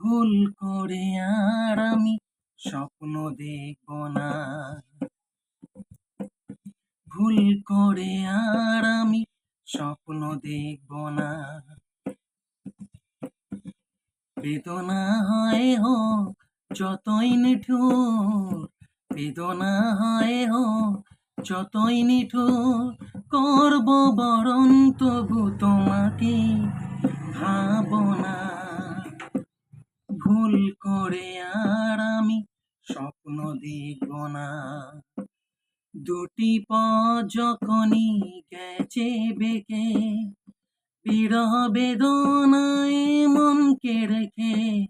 ভুল করে আর আমি স্বপ্ন দেখব না। ভুল করে আর আমি স্বপ্ন দেখব না। বেদনা হয় হোক যতই নিঠুর, বেদনা হয় হোক যতই নিঠুর, করব বরণ তবু তোমাকে ভাবনা। ভুল করে আর আমি স্বপ্ন দেখব না। দুটি পথ যখনই গেছে বেঁকে, বিরহ বেদনায় মনকে রেখে,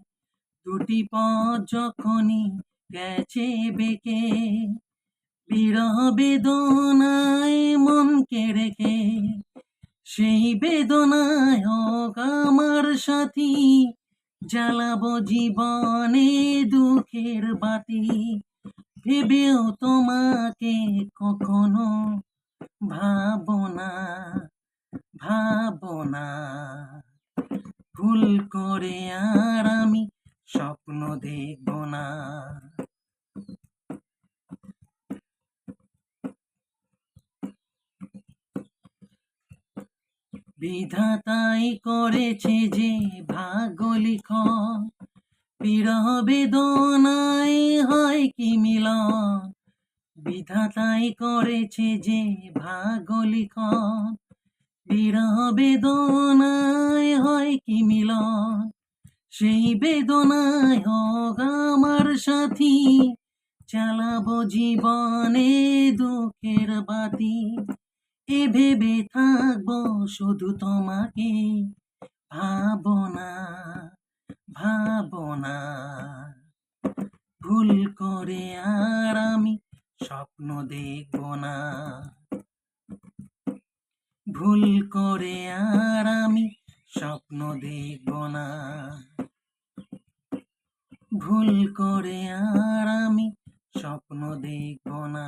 দুটি পথ যখনই গেছে বেঁকে, বিরহ বেদনায় মনকে রেখে, সেই বেদনায় হোক আমার সাথী, জ্বালাবো জীবনে দুঃখের বাতি। ভেবেও তোমাকে কখনো ভাবনা, ভাবনা। ভুল করে আর আমি স্বপ্ন দেখব না। বিধাতাই করেছে যে ভাগ্য লিখন, বিরহ বেদনায় হয় কি মিলন। বিধাতাই করেছে যে ভাগ্য লিখন, বিরহ বেদনায় হয় কি মিলন। সেই বেদনায় হোক আমার সাথী, চালাবো জীবনে দুঃখের বাতি। এ ভেবে থাকবো শুধু তোমাকে ভাবনা, ভাবনা। ভুল করে আর আমি স্বপ্ন দেখব না। ভুল করে আর আমি স্বপ্ন দেখব না। ভুল করে আর আমি স্বপ্ন দেখব না।